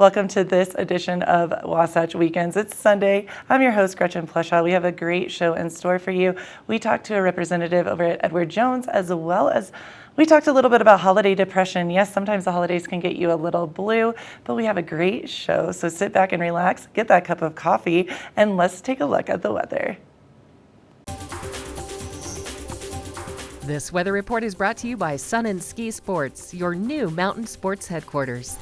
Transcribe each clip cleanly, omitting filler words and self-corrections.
Welcome to this edition of Wasatch Weekends. It's Sunday. I'm your host, Gretchen Pleshaw. We have a great show in store for you. We talked to a representative over at Edward Jones, as well as we talked a little bit about holiday depression. Yes, sometimes the holidays can get you a little blue, but we have a great show. So sit back and relax, get that cup of coffee, and let's take a look at the weather. This weather report is brought to you by Sun and Ski Sports, your new mountain sports headquarters.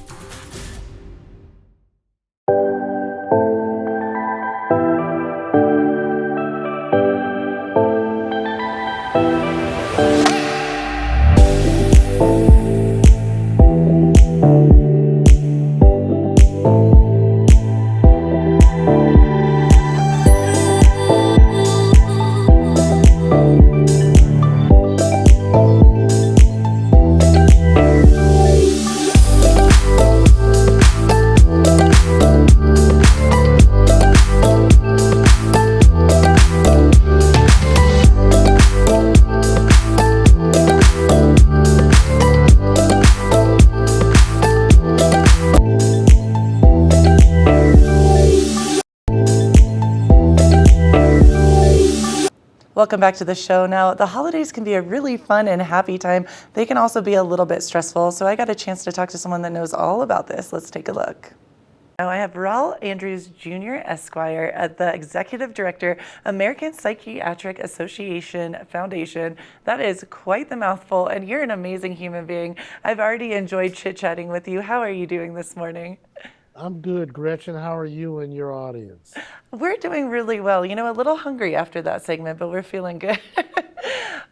Welcome back to the show. Now, the holidays can be a really fun and happy time. They can also be a little bit stressful. So I got a chance to talk to someone that knows all about this. Let's take a look. Now I have Raul Andrews Jr. Esquire, the Executive Director, American Psychiatric Association Foundation. That is quite the mouthful, and you're an amazing human being. I've already enjoyed chit-chatting with you. How are you doing this morning? I'm good, Gretchen. How are you and your audience? We're doing really well. You know, a little hungry after that segment, but we're feeling good.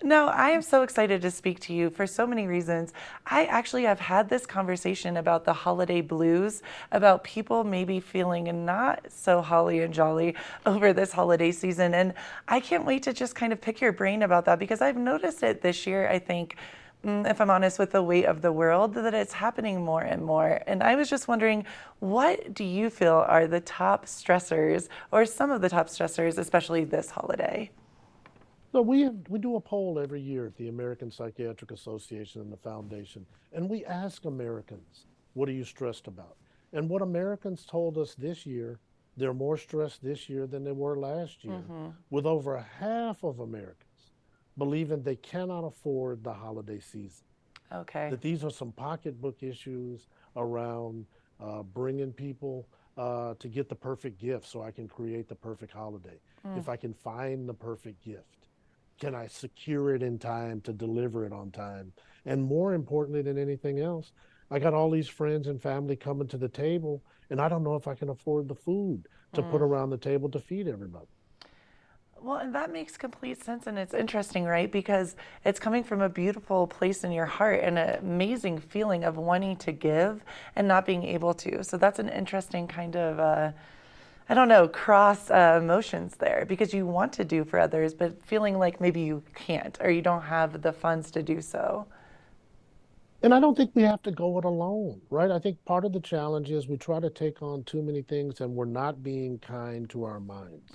No, I am so excited to speak to you for so many reasons. I actually have had this conversation about the holiday blues, about people maybe feeling not so holly and jolly over this holiday season. And I can't wait to just kind of pick your brain about that, because I've noticed it this year, I think, if I'm honest, with the weight of the world, that it's happening more and more. And I was just wondering, what do you feel are the top stressors, or some of the top stressors, especially this holiday? So we do a poll every year at the American Psychiatric Association and the Foundation, and we ask Americans, what are you stressed about? And what Americans told us this year, they're more stressed this year than they were last year, with over half of Americans believing they cannot afford the holiday season. Okay. That these are some pocketbook issues around bringing people to get the perfect gift so I can create the perfect holiday. If I can find the perfect gift, can I secure it in time to deliver it on time? And more importantly than anything else, I got all these friends and family coming to the table, and I don't know if I can afford the food to put around the table to feed everybody. Well, and that makes complete sense, and it's interesting, right? Because it's coming from a beautiful place in your heart and an amazing feeling of wanting to give and not being able to. So that's an interesting kind of, I don't know, cross emotions there, because you want to do for others, but feeling like maybe you can't, or you don't have the funds to do so. And I don't think we have to go it alone, right? I think part of the challenge is we try to take on too many things and we're not being kind to our minds.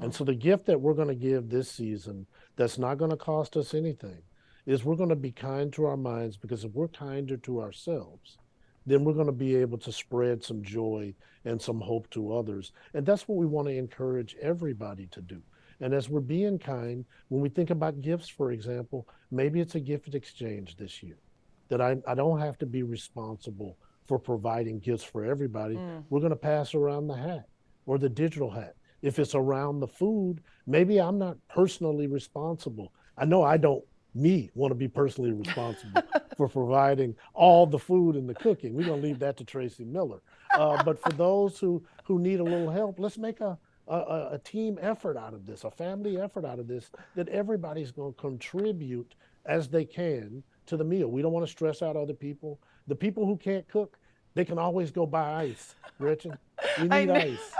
And so the gift that we're going to give this season that's not going to cost us anything is we're going to be kind to our minds, because if we're kinder to ourselves, then we're going to be able to spread some joy and some hope to others. And that's what we want to encourage everybody to do. And as we're being kind, when we think about gifts, for example, maybe it's a gift exchange this year, that I don't have to be responsible for providing gifts for everybody. We're going to pass around the hat or the digital hat. If it's around the food, maybe I'm not personally responsible. I know I don't, want to be personally responsible for providing all the food and the cooking. We're going to leave that to Tracy Miller. But for those who need a little help, let's make a team effort out of this, a family effort out of this, that everybody's going to contribute as they can to the meal. We don't want to stress out other people. The people who can't cook, they can always go buy ice, Gretchen. We need ice.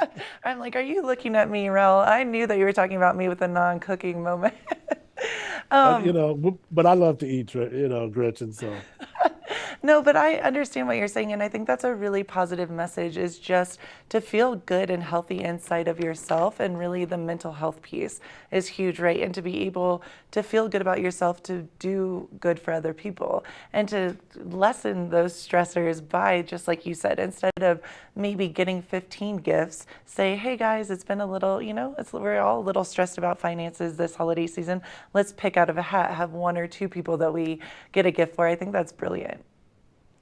I'm like, are you looking at me, Rel? I knew that you were talking about me with a non-cooking moment. But I love to eat, Gretchen, so. No, but I understand what you're saying, and I think that's a really positive message, is just to feel good and healthy inside of yourself, and really the mental health piece is huge, right? And to be able to feel good about yourself, to do good for other people, and to lessen those stressors by, just like you said, instead of maybe getting 15 gifts, say, hey guys, it's been a little, we're all a little stressed about finances this holiday season. Let's pick out of a hat, have one or two people that we get a gift for. I think that's brilliant.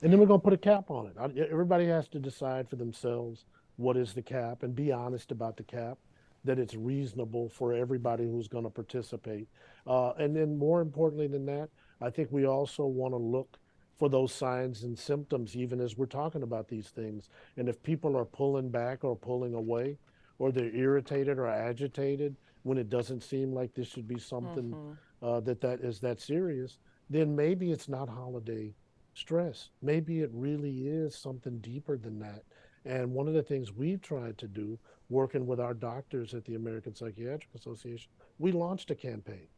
And then we're going to put a cap on it. Everybody has to decide for themselves what is the cap and be honest about the cap, that it's reasonable for everybody who's going to participate. And then, more importantly than that, I think we also want to look for those signs and symptoms, even as we're talking about these things. And if people are pulling back or pulling away, or they're irritated or agitated when it doesn't seem like this should be something that is that serious, then maybe it's not holiday stress. Maybe it really is something deeper than that. And one of the things we've tried to do, working with our doctors at the American Psychiatric Association, we launched a campaign,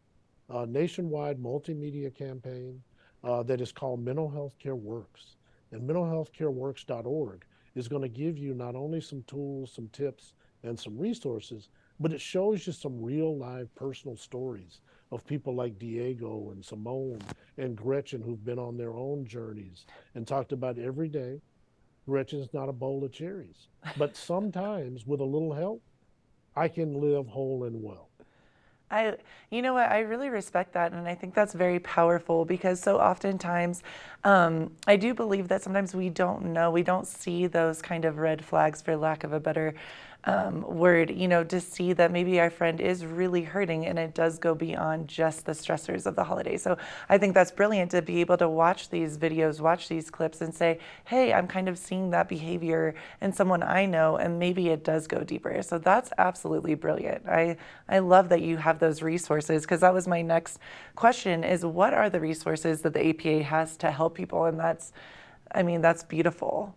a nationwide multimedia campaign that is called Mental Health Care Works. And mentalhealthcareworks.org is going to give you not only some tools, some tips, and some resources, but it shows you some real live personal stories of people like Diego and Simone and Gretchen, who've been on their own journeys and talked about every day. Gretchen's not a bowl of cherries, but sometimes with a little help, I can live whole and well. You know what, I really respect that, and I think that's very powerful, because so oftentimes I do believe that sometimes we don't know, we don't see those kind of red flags, for lack of a better word, to see that maybe our friend is really hurting, and it does go beyond just the stressors of the holiday. So I think that's brilliant to be able to watch these videos, watch these clips, and say, hey, I'm kind of seeing that behavior in someone I know, and maybe it does go deeper. So that's absolutely brilliant. I love that you have those resources, because that was my next question, is what are the resources that the APA has to help people? And that's beautiful.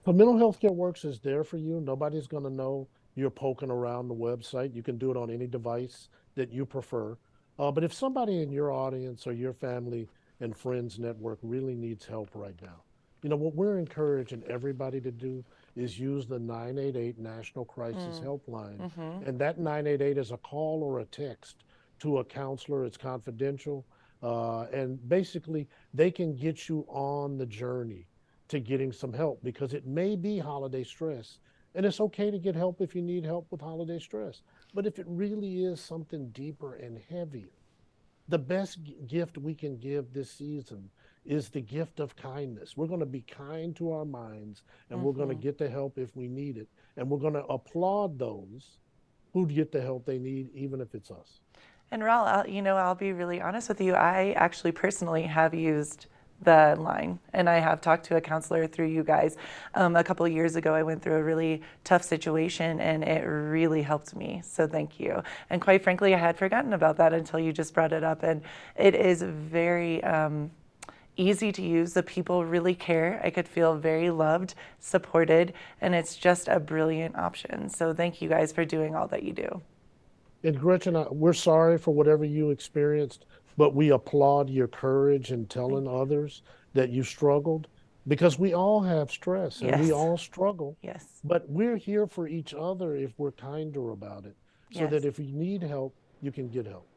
So Mental Health Care Works is there for you. Nobody's going to know you're poking around the website. You can do it on any device that you prefer. But if somebody in your audience or your family and friends network really needs help right now, what we're encouraging everybody to do is use the 988 National Crisis Helpline. And that 988 is a call or a text to a counselor. It's confidential. And basically, they can get you on the journey to getting some help, because it may be holiday stress. And it's okay to get help if you need help with holiday stress. But if it really is something deeper and heavier, the best gift we can give this season is the gift of kindness. We're going to be kind to our minds, and we're going to get the help if we need it. And we're going to applaud those who get the help they need, even if it's us. And Raul, I'll be really honest with you. I actually personally have used the line, and I have talked to a counselor through you guys. A couple of years ago, I went through a really tough situation, and it really helped me. So thank you. And quite frankly, I had forgotten about that until you just brought it up. And it is very easy to use. The people really care. I could feel very loved, supported, and it's just a brilliant option. So thank you guys for doing all that you do. And Gretchen, we're sorry for whatever you experienced, but we applaud your courage in telling others that you struggled, because we all have stress and we Yes. all struggle. Yes. But we're here for each other if we're kinder about it, so that Yes. if you need help, you can get help.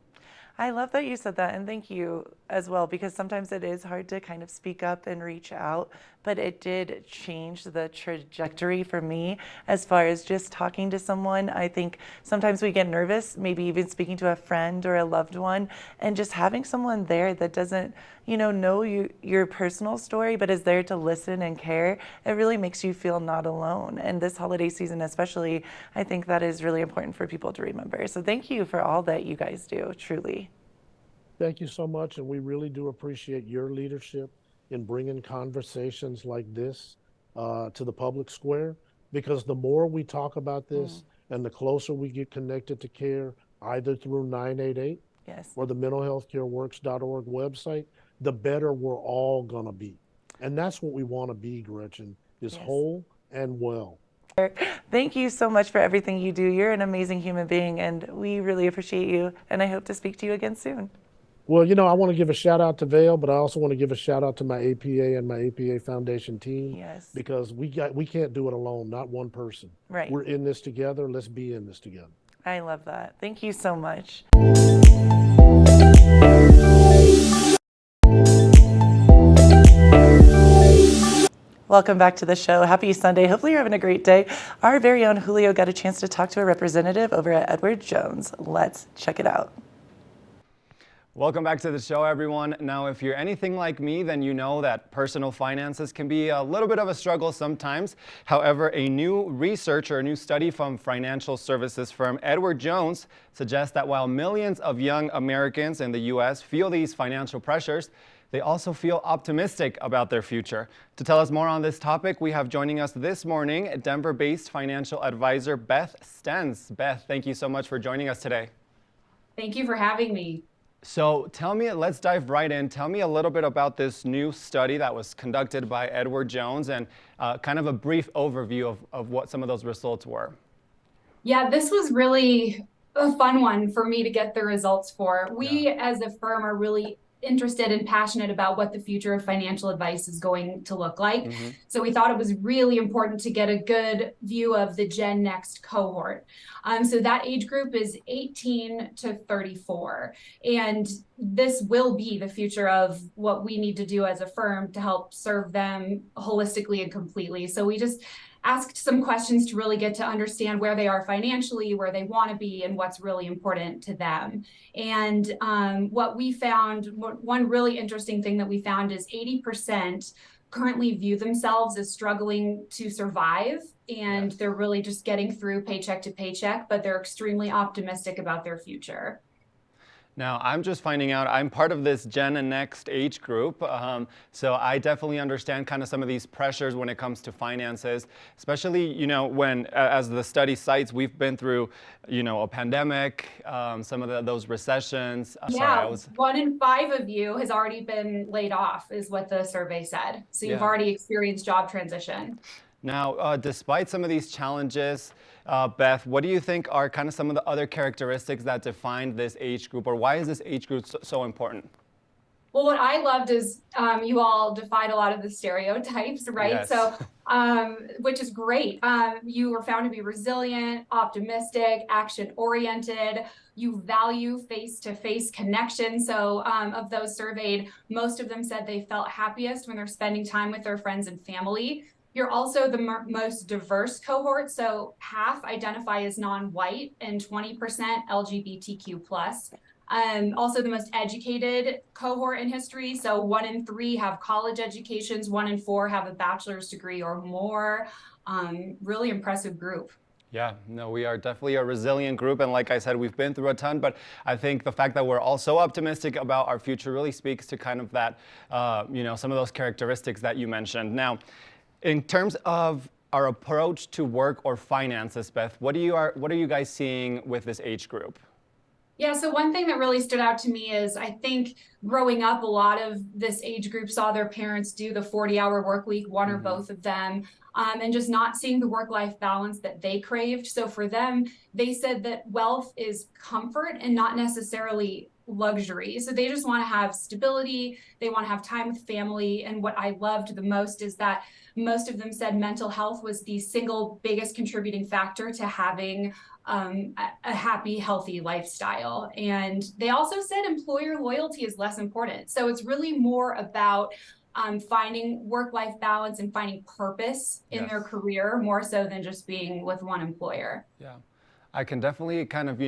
I love that you said that, and thank you as well, because sometimes it is hard to kind of speak up and reach out, but it did change the trajectory for me as far as just talking to someone. I think sometimes we get nervous, maybe even speaking to a friend or a loved one, and just having someone there that doesn't, know your personal story, but is there to listen and care. It really makes you feel not alone. And this holiday season especially, I think that is really important for people to remember. So thank you for all that you guys do, truly. Thank you so much. And we really do appreciate your leadership in bringing conversations like this to the public square, because the more we talk about this and the closer we get connected to care, either through 988 Yes. or the mentalhealthcareworks.org website, the better we're all going to be. And that's what we want to be, Gretchen, is Yes. whole and well. Thank you so much for everything you do. You're an amazing human being, and we really appreciate you, and I hope to speak to you again soon. Well, I want to give a shout out to Vail, but I also want to give a shout out to my APA and my APA Foundation team Yes. because we can't do it alone, not one person. Right. We're in this together. Let's be in this together. I love that. Thank you so much. Welcome back to the show. Happy Sunday. Hopefully you're having a great day. Our very own Julio got a chance to talk to a representative over at Edward Jones. Let's check it out. Welcome back to the show, everyone. Now, if you're anything like me, then you know that personal finances can be a little bit of a struggle sometimes. However, a new research or a new study from financial services firm Edward Jones suggests that while millions of young Americans in the U.S. feel these financial pressures, they also feel optimistic about their future. To tell us more on this topic, we have joining us this morning Denver-based financial advisor Beth Stens. Beth, thank you so much for joining us today. Thank you for having me. So let's dive right in. Tell me a little bit about this new study that was conducted by Edward Jones and kind of a brief overview of what some of those results were. Yeah, this was really a fun one for me to get the results for. We as a firm are really interested and passionate about what the future of financial advice is going to look like. So we thought it was really important to get a good view of the Gen Next cohort. So that age group is 18 to 34. And this will be the future of what we need to do as a firm to help serve them holistically and completely. So we just asked some questions to really get to understand where they are financially, where they want to be, and what's really important to them. And what we found, one really interesting thing that we found is 80% currently view themselves as struggling to survive, and they're really just getting through paycheck to paycheck, but they're extremely optimistic about their future. Now, I'm just finding out I'm part of this Gen and Next age group, so I definitely understand kind of some of these pressures when it comes to finances, especially, when, as the study cites, we've been through, a pandemic, some of those recessions. Yeah, 1 in 5 of you has already been laid off, is what the survey said. So you've already experienced job transition. Now, despite some of these challenges, Beth, what do you think are kind of some of the other characteristics that define this age group, or why is this age group so important? Well, what I loved is you all defied a lot of the stereotypes, right? Yes. So, which is great. You were found to be resilient, optimistic, action-oriented. You value face-to-face connection. So of those surveyed, most of them said they felt happiest when they're spending time with their friends and family. You're also the most diverse cohort. So half identify as non-white and 20% LGBTQ+. Also the most educated cohort in history. So 1 in 3 have college educations, 1 in 4 have a bachelor's degree or more. Really impressive group. Yeah, no, we are definitely a resilient group. And like I said, we've been through a ton, but I think the fact that we're all so optimistic about our future really speaks to kind of that, some of those characteristics that you mentioned. Now, in terms of our approach to work or finances, Beth, what are you guys seeing with this age group? Yeah, so one thing that really stood out to me is I think growing up, a lot of this age group saw their parents do the 40-hour work week, one or both of them, and just not seeing the work-life balance that they craved. So for them, they said that wealth is comfort and not necessarily luxury. So they just want to have stability. They want to have time with family. And what I loved the most is that most of them said mental health was the single biggest contributing factor to having a happy, healthy lifestyle. And they also said employer loyalty is less important. So it's really more about finding work-life balance and finding purpose in their career, more so than just being with one employer. Yeah. I can definitely kind of,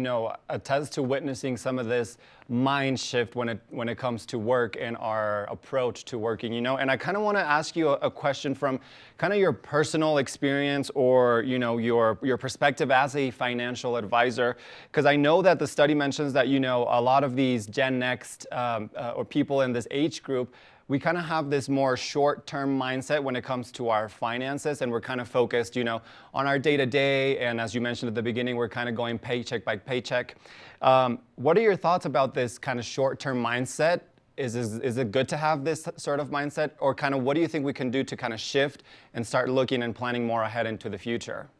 attest to witnessing some of this mind shift when it comes to work and our approach to working, and I kind of want to ask you a question from kind of your personal experience or, your perspective as a financial advisor, because I know that the study mentions that, a lot of these Gen Next or people in this age group, we kind of have this more short-term mindset when it comes to our finances, and we're kind of focused, on our day-to-day. And as you mentioned at the beginning, we're kind of going paycheck by paycheck. What are your thoughts about this kind of short-term mindset? Is it good to have this sort of mindset, or kind of what do you think we can do to kind of shift and start looking and planning more ahead into the future?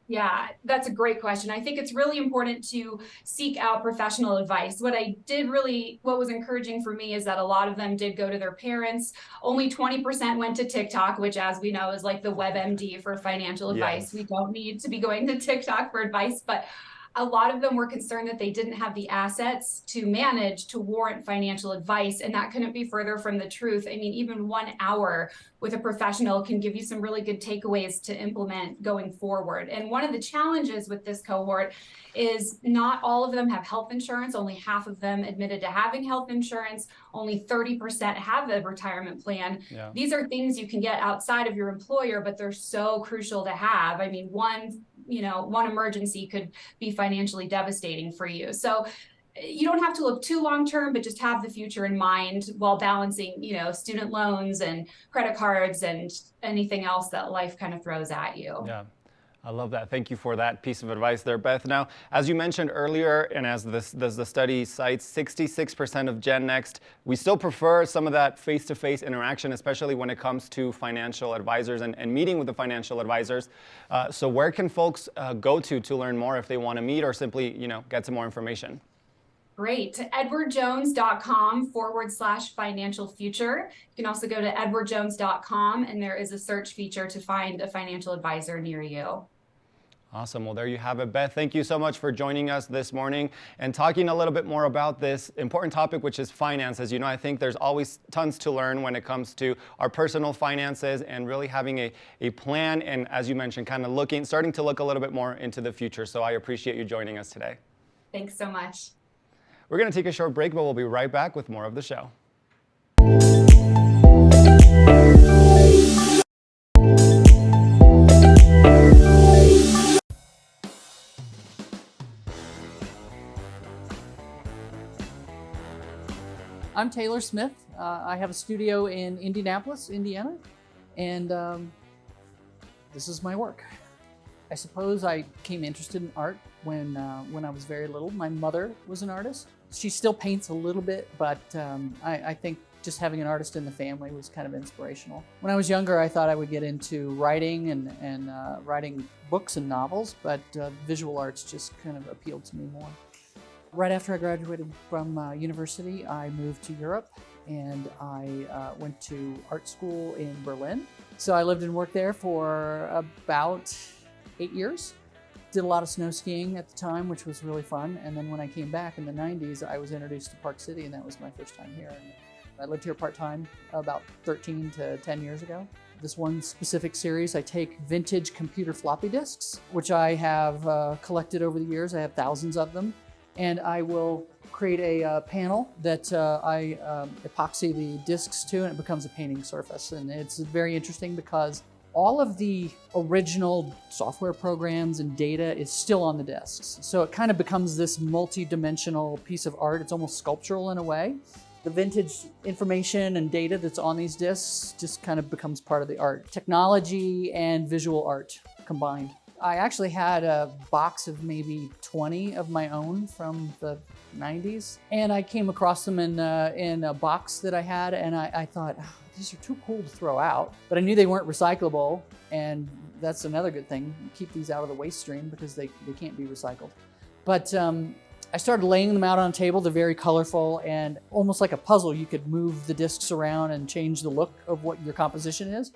Yeah, that's a great question. I think it's really important to seek out professional advice. What was encouraging for me is that a lot of them did go to their parents. Only 20% went to TikTok, which, as we know, is like the WebMD for financial advice. Yes. We don't need to be going to TikTok for advice, but a lot of them were concerned that they didn't have the assets to manage to warrant financial advice. And that couldn't be further from the truth. I mean, even 1 hour with a professional can give you some really good takeaways to implement going forward. And one of the challenges with this cohort is not all of them have health insurance. Only half of them admitted to having health insurance. Only 30% have a retirement plan. Yeah. These are things you can get outside of your employer, but they're so crucial to have. I mean, one emergency could be financially devastating for you. So you don't have to look too long term, but just have the future in mind while balancing, student loans and credit cards and anything else that life kind of throws at you. Yeah. I love that. Thank you for that piece of advice there, Beth. Now, as you mentioned earlier, and as the study cites, 66% of Gen Next, we still prefer some of that face-to-face interaction, especially when it comes to financial advisors and meeting with the financial advisors. So where can folks go to learn more if they want to meet or simply, get some more information? Great. edwardjones.com/financial future. You can also go to edwardjones.com, and there is a search feature to find a financial advisor near you. Awesome. Well, there you have it, Beth. Thank you so much for joining us this morning and talking a little bit more about this important topic, which is finances. I think there's always tons to learn when it comes to our personal finances and really having a plan. And as you mentioned, kind of starting to look a little bit more into the future. So I appreciate you joining us today. Thanks so much. We're going to take a short break, but we'll be right back with more of the show. I'm Taylor Smith. I have a studio in Indianapolis, Indiana, and this is my work. I suppose I became interested in art when I was very little. My mother was an artist. She still paints a little bit, but I think just having an artist in the family was kind of inspirational. When I was younger, I thought I would get into writing and writing books and novels, but visual arts just kind of appealed to me more. Right after I graduated from university, I moved to Europe and I went to art school in Berlin. So I lived and worked there for about 8 years. Did a lot of snow skiing at the time, which was really fun. And then when I came back in the 90s, I was introduced to Park City, and that was my first time here. And I lived here part-time about 13 to 10 years ago. This one specific series, I take vintage computer floppy disks, which I have collected over the years. I have thousands of them. And I will create a panel that I epoxy the discs to, and it becomes a painting surface. And it's very interesting because all of the original software programs and data is still on the discs. So it kind of becomes this multi-dimensional piece of art. It's almost sculptural in a way. The vintage information and data that's on these discs just kind of becomes part of the art. Technology and visual art combined. I actually had a box of maybe 20 of my own from the 90s, and I came across them in a box that I had, and I thought, oh, these are too cool to throw out, but I knew they weren't recyclable, and that's another good thing. Keep these out of the waste stream because they can't be recycled. But I started laying them out on a table. They're very colorful and almost like a puzzle. You could move the discs around and change the look of what your composition is.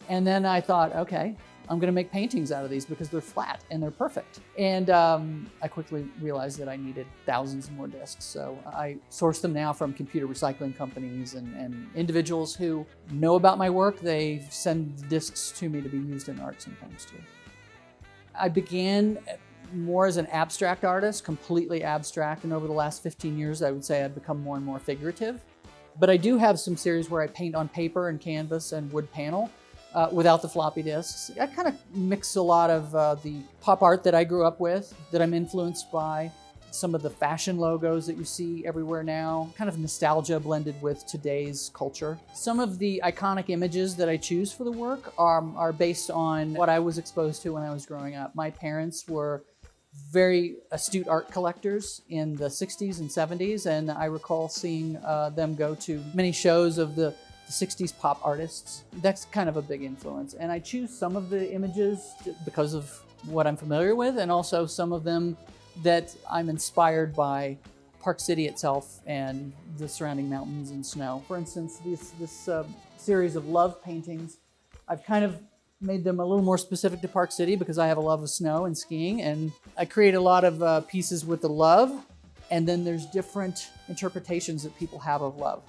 And then I thought, okay, I'm gonna make paintings out of these because they're flat and they're perfect. And I quickly realized that I needed thousands more discs. So I source them now from computer recycling companies and individuals who know about my work. They send discs to me to be used in art sometimes too. I began more as an abstract artist, completely abstract. And over the last 15 years, I would say I've become more and more figurative. But I do have some series where I paint on paper and canvas and wood panel. Without the floppy disks. I kind of mix a lot of the pop art that I grew up with, that I'm influenced by, some of the fashion logos that you see everywhere now, kind of nostalgia blended with today's culture. Some of the iconic images that I choose for the work are based on what I was exposed to when I was growing up. My parents were very astute art collectors in the 60s and 70s, and I recall seeing them go to many shows of the 60s pop artists. That's kind of a big influence. And I choose some of the images because of what I'm familiar with, and also some of them that I'm inspired by Park City itself and the surrounding mountains and snow. For instance, this series of love paintings, I've kind of made them a little more specific to Park City because I have a love of snow and skiing, and I create a lot of pieces with the love, and then there's different interpretations that people have of love.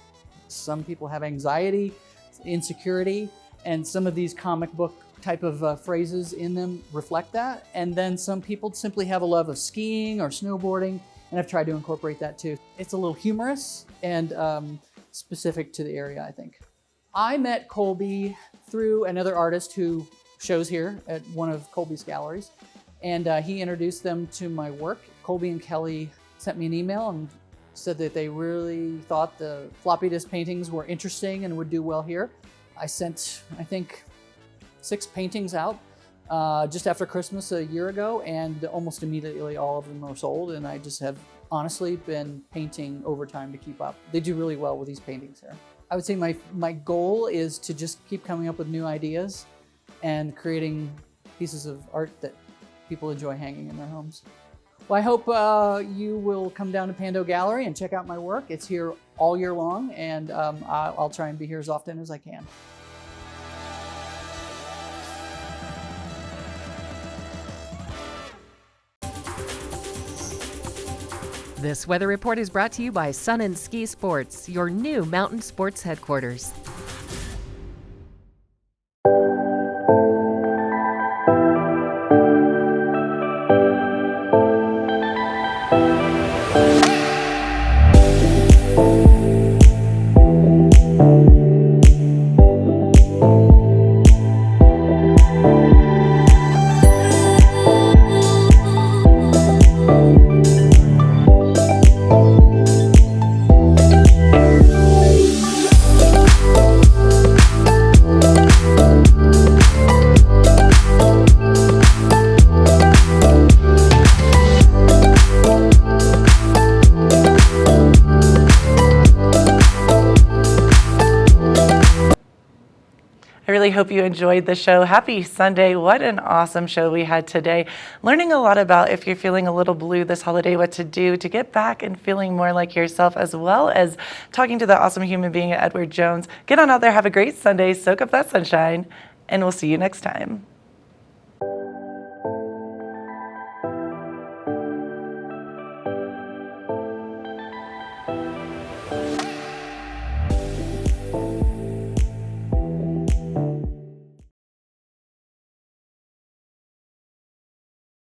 Some people have anxiety, insecurity, and some of these comic book type of phrases in them reflect that. And then some people simply have a love of skiing or snowboarding, and I've tried to incorporate that too. It's a little humorous and specific to the area, I think. I met Colby through another artist who shows here at one of Colby's galleries, and he introduced them to my work. Colby and Kelly sent me an email and said that they really thought the floppy disk paintings were interesting and would do well here. I sent, I think, 6 paintings out just after Christmas a year ago, and almost immediately all of them were sold, and I just have honestly been painting overtime to keep up. They do really well with these paintings here. I would say my goal is to just keep coming up with new ideas and creating pieces of art that people enjoy hanging in their homes. Well, I hope you will come down to Pando Gallery and check out my work. It's here all year long, and I'll try and be here as often as I can. This weather report is brought to you by Sun and Ski Sports, your new mountain sports headquarters. I really hope you enjoyed the show. Happy Sunday. What an awesome show we had today. Learning a lot about, if you're feeling a little blue this holiday, what to do to get back and feeling more like yourself, as well as talking to the awesome human being, Edward Jones. Get on out there, have a great Sunday, soak up that sunshine, and we'll see you next time.